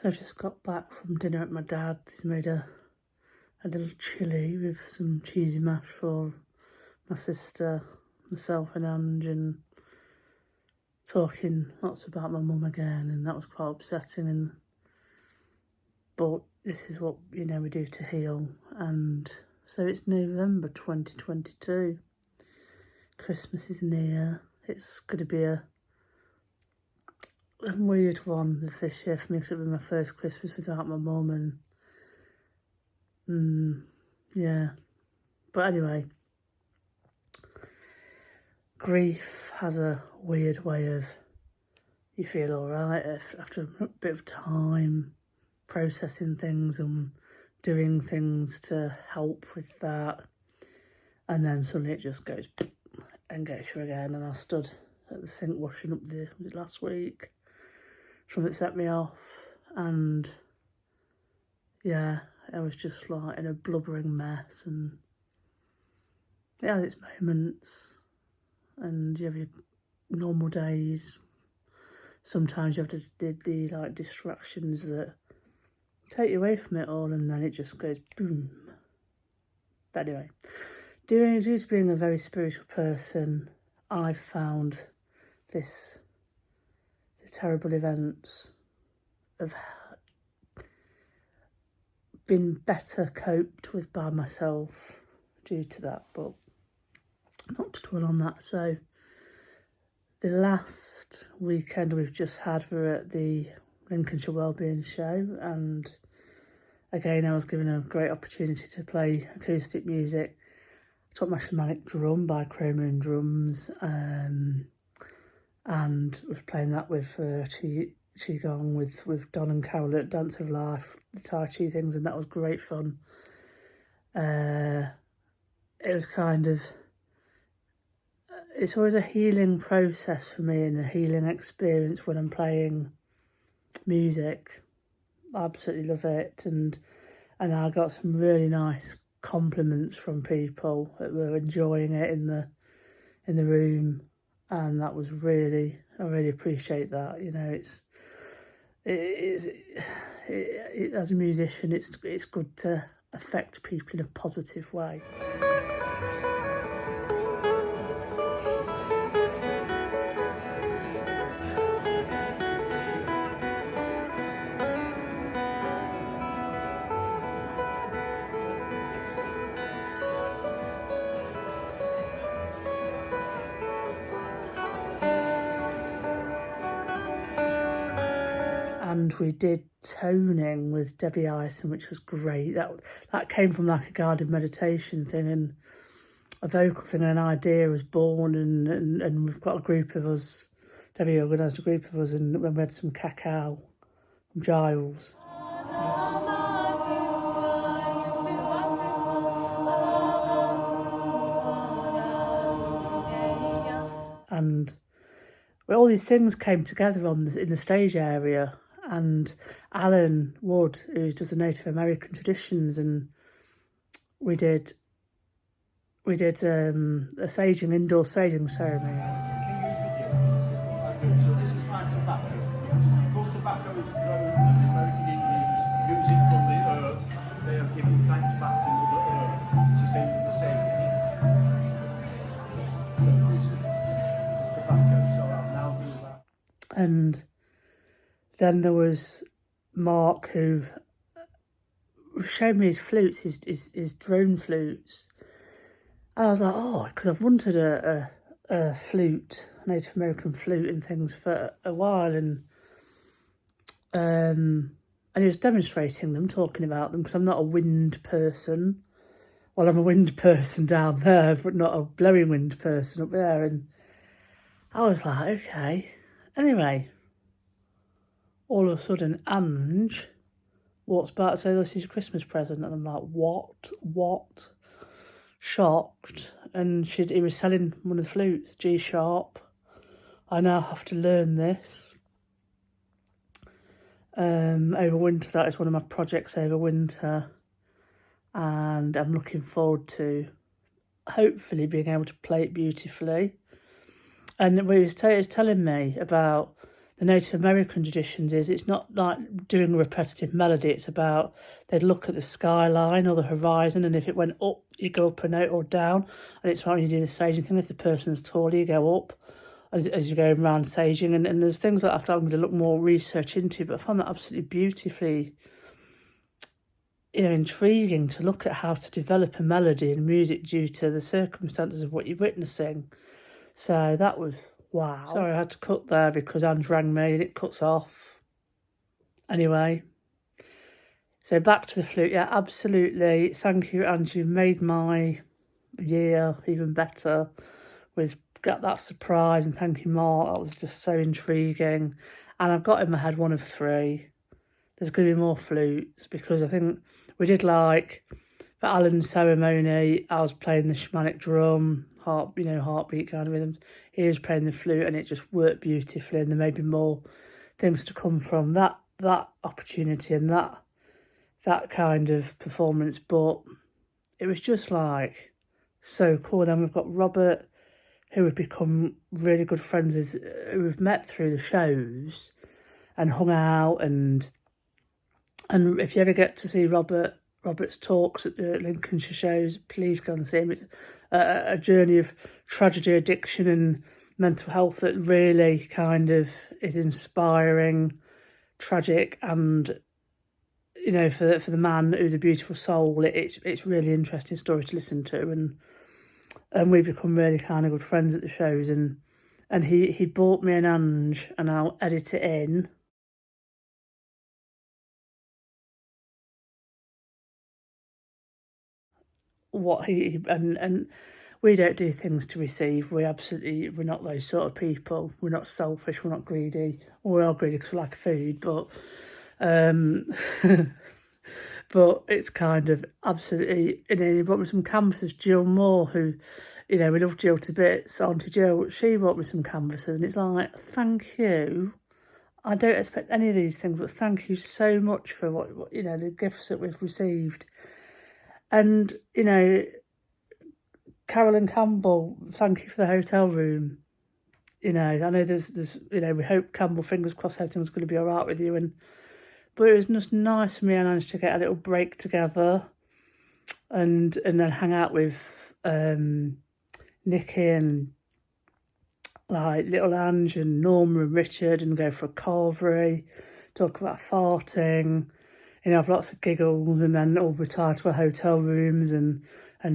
So I just got back from dinner at my dad's. He's made a little chilli with some cheesy mash for my sister, myself and Ange, and talking lots about my mum again, and that was quite upsetting. But this is what, we do to heal. And so it's November 2022. Christmas is near. It's going to be a weird one this year for me because it'll be my first Christmas without my mum, and yeah. But anyway, grief has a weird way of, you feel alright after a bit of time processing things and doing things to help with that, and then suddenly it just goes and gets you again. And I stood at the sink washing up was it last week? Something set me off, and yeah, I was just like in a blubbering mess, and it has its moments, and you have your normal days. Sometimes you have the like distractions that take you away from it all, and then it just goes boom. But anyway, due to being a very spiritual person, I've found the terrible events have been better coped with by myself due to that, but not to dwell on that. So the last weekend we've just had, we were at the Lincolnshire Wellbeing Show, and again I was given a great opportunity to play acoustic music. I took my shamanic drum by Chrome Moon Drums, and was playing that with Qigong with Don and Carol at Dance of Life, the Tai Chi things, and that was great fun. It was kind of, it's always a healing process for me and a healing experience when I'm playing music. I absolutely love it, and I got some really nice compliments from people that were enjoying it in the room, and that was I really appreciate that. As a musician, it's good to affect people in a positive way. And we did toning with Debbie Ison, which was great. That came from like a guided meditation thing and a vocal thing, and an idea was born, and we've got a group of us. Debbie organised a group of us, and we had some cacao from Giles. And all these things came together in the stage area. And Alan Wood, who does the Native American traditions, and we did a indoor saging ceremony. So this is my tobacco. Most tobacco is grown and the American Indians use it from the earth. They are giving thanks back to Mother Earth. It's the same with the sage. So this is tobacco, so I'll now do that. And then there was Mark, who showed me his flutes, his drone flutes. And I was like, oh, because I've wanted a flute, a Native American flute and things for a while, and he was demonstrating them, talking about them, because I'm not a wind person. Well, I'm a wind person down there, but not a blowing wind person up there. And I was like, okay. Anyway, all of a sudden, Ange walks by to say, this is your Christmas present. And I'm like, what? Shocked. And he was selling one of the flutes, G sharp. I now have to learn this. Over winter, that is one of my projects over winter. And I'm looking forward to hopefully being able to play it beautifully. And he was telling me about the Native American traditions is it's not like doing a repetitive melody. It's about they'd look at the skyline or the horizon, and if it went up, you go up a note, or down. And it's like when you do the saging thing, if the person's taller, you go up as you go around saging. And there's things that I'm going to look more research into, but I found that absolutely beautifully, intriguing to look at how to develop a melody in music due to the circumstances of what you're witnessing. So that was wow. Sorry, I had to cut there because Ange rang me and it cuts off. Anyway, so back to the flute. Yeah, absolutely. Thank you, Ange. You've made my year even better with that surprise, and thank you, Mark. That was just so intriguing. And I've got in my head one of 3. There's going to be more flutes because I think we did like for Alan's ceremony, I was playing the shamanic drum, heartbeat kind of rhythms. He was playing the flute and it just worked beautifully, and there may be more things to come from that opportunity and that kind of performance. But it was just like so cool. And then we've got Robert, who we've become really good friends with, who we've met through the shows and hung out, and if you ever get to see Robert's talks at the Lincolnshire shows, please go and see him. It's a journey of tragedy, addiction and mental health that really kind of is inspiring, tragic, and for the man who's a beautiful soul, it's really interesting story to listen to, and we've become really kind of good friends at the shows, and he bought me an Ange, and I'll edit it in. What he and we don't do things to receive. We're not those sort of people. We're not selfish. We're not greedy. Well, we are greedy because we like food, but but it's kind of absolutely. He brought me some canvases. Jill Moore, who, we love Jill to bits. Auntie Jill, she brought me some canvases, and it's like, thank you. I don't expect any of these things, but thank you so much for what the gifts that we've received. And, Carolyn Campbell, thank you for the hotel room. I know there's we hope, Campbell, fingers crossed, everything's going to be all right with you. But it was just nice for me and Ange to get a little break together and then hang out with Nikki and like little Ange and Norma and Richard and go for a carvery, talk about farting, have lots of giggles, and then all retire to our hotel rooms and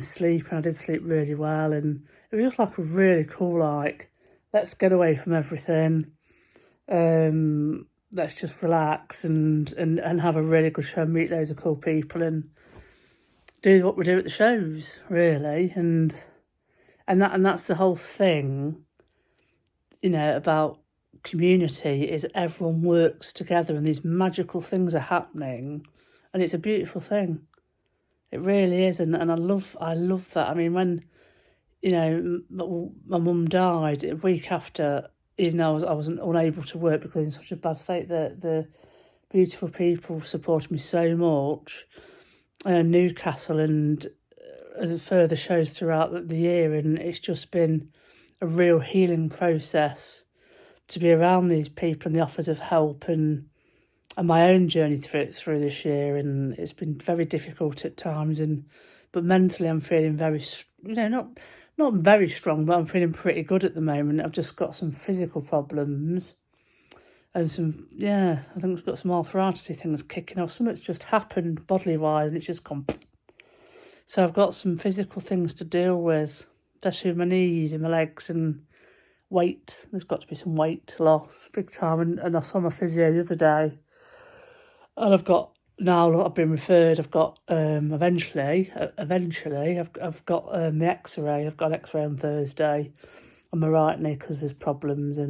sleep. And I did sleep really well, and it was just like a really cool, like, let's get away from everything, let's just relax and have a really good show, meet loads of cool people, and do what we do at the shows, really. And that's the whole thing, about community, is everyone works together and these magical things are happening, and it's a beautiful thing. It really is, and I love that. I mean, when my mum died a week after, even though I wasn't unable to work because in such a bad state, the beautiful people supported me so much, Newcastle and further shows throughout the year, and it's just been a real healing process to be around these people and the offers of help, and my own journey through this year. And it's been very difficult at times, but mentally I'm feeling very, not very strong, but I'm feeling pretty good at the moment. I've just got some physical problems and I think I've got some arthritis things kicking off. Something's just happened bodily wise, and it's just gone. So I've got some physical things to deal with, especially with my knees and my legs, and weight. There's got to be some weight loss, big time. And I saw my physio the other day, and I've been referred. I've got eventually I've got the X-ray. I've got an X-ray on Thursday on my right knee because there's problems,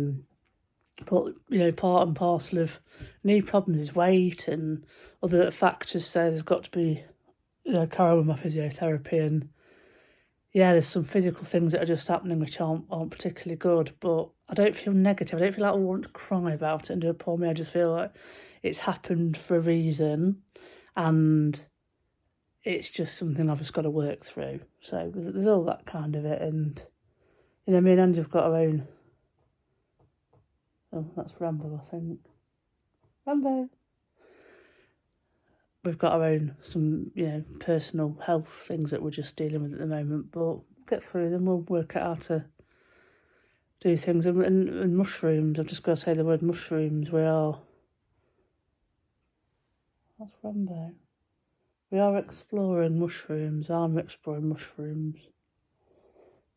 but part and parcel of knee problems is weight and other factors. So there's got to be carry on with my physiotherapy, and there's some physical things that are just happening which aren't particularly good, but I don't feel negative. I don't feel like I want to cry about it and do a poor me. I just feel like it's happened for a reason, and it's just something I've just got to work through. So there's all that kind of it, and me and Angie have got our own. Oh, that's Rambo, I think. Rambo. We've got our own, some, personal health things that we're just dealing with at the moment, but we'll get through them. We'll work out how to do things. And mushrooms, I've just got to say the word mushrooms. That's Rambo. We are exploring mushrooms. I'm exploring mushrooms.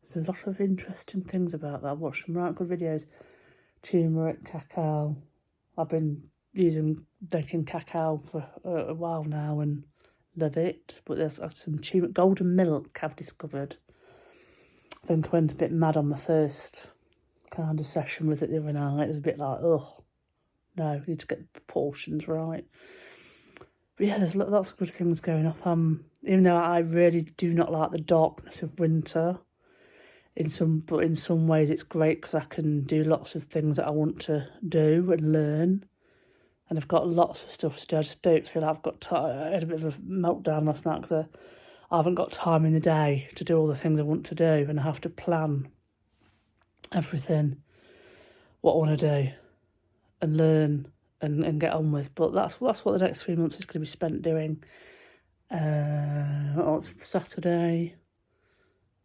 There's a lot of interesting things about that. I've watched some right good videos. Turmeric, cacao. I've been making cacao for a while now and love it. But there's some golden milk I've discovered. I think I went a bit mad on my first kind of session with it the other night. It was a bit like, oh, no, we need to get the proportions right. But yeah, there's lots of good things going on. Even though I really do not like the darkness of winter, in some ways it's great because I can do lots of things that I want to do and learn. And I've got lots of stuff to do. I just don't feel like I've got time. I had a bit of a meltdown last night because I haven't got time in the day to do all the things I want to do, and I have to plan everything, what I want to do and learn and get on with. But that's what the next 3 months is going to be spent doing. It's Saturday.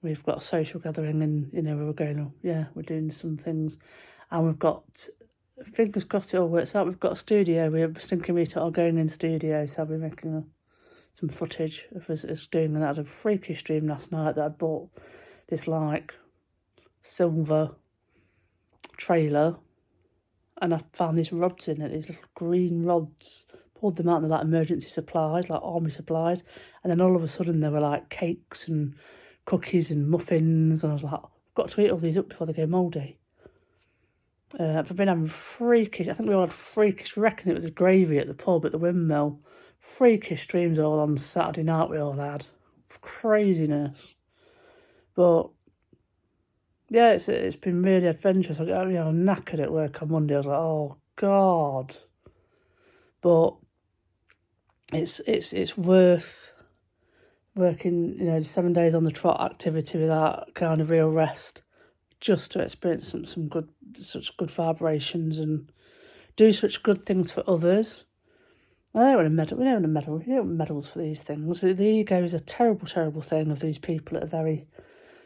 We've got a social gathering and, we're going, we're doing some things. And we've got, fingers crossed it all works out, we've got a studio. We're thinking we are going in the studio, so I'll be making some footage of us doing that. I had a freakish dream last night that I bought this, silver trailer, and I found these rods in it, these little green rods. Pulled them out, and they're like emergency supplies, like army supplies. And then all of a sudden there were like cakes and cookies and muffins, and I was like, I've got to eat all these up before they go mouldy. I've been having freakish, I think we all had freakish, reckon it was gravy at the pub at the Windmill. Freakish dreams all on Saturday night we all had. Craziness. But yeah, it's been really adventurous. I got knackered at work on Monday. I was like, oh God. But it's worth working, 7 days on the trot activity without kind of real rest, just to experience such good vibrations and do such good things for others. I don't want to medal. We don't want to medal. You don't want medals for these things. The ego is a terrible, terrible thing of these people that are very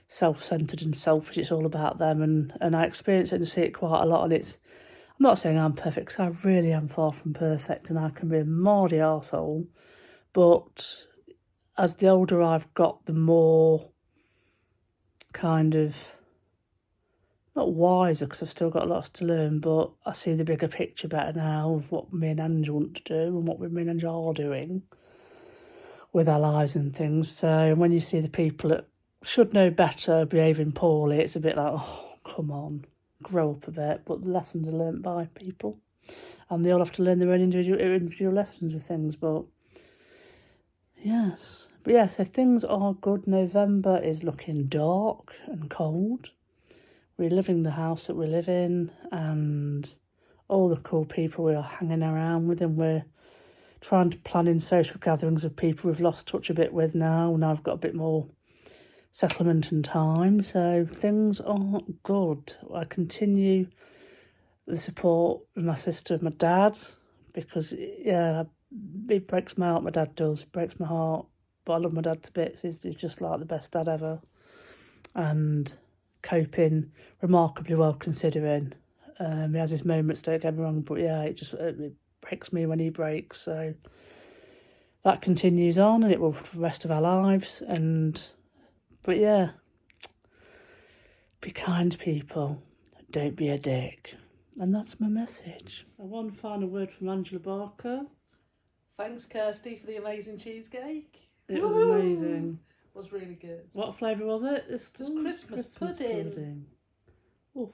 self-centred and selfish. It's all about them, and I experience it and see it quite a lot. And I'm not saying I'm perfect, because I really am far from perfect, and I can be a mardy arsehole. But as the older I've got, the more kind of, not wiser, because I've still got lots to learn, but I see the bigger picture better now of what me and Ange want to do and what me and Ange are doing with our lives and things. So when you see the people that should know better behaving poorly, it's a bit like, oh, come on, grow up a bit. But the lessons are learnt by people, and they all have to learn their own individual lessons with things. But so things are good. November is looking dark and cold. We're living the house that we live in, and all the cool people we are hanging around with, and we're trying to plan in social gatherings of people we've lost touch a bit with now. Now I've got a bit more settlement and time, so things are good. I continue the support with my sister and my dad, because it breaks my heart. My dad does. It breaks my heart, but I love my dad to bits. He's just like the best dad ever, and coping remarkably well considering. He has his moments, don't get me wrong, but it breaks me when he breaks. So that continues on, and it will for the rest of our lives. But be kind to people. Don't be a dick. And that's my message. One final word from Angela Barker. Thanks, Kirsty, for the amazing cheesecake. It was amazing. It was really good. What flavour was it? It was Christmas pudding. Oof.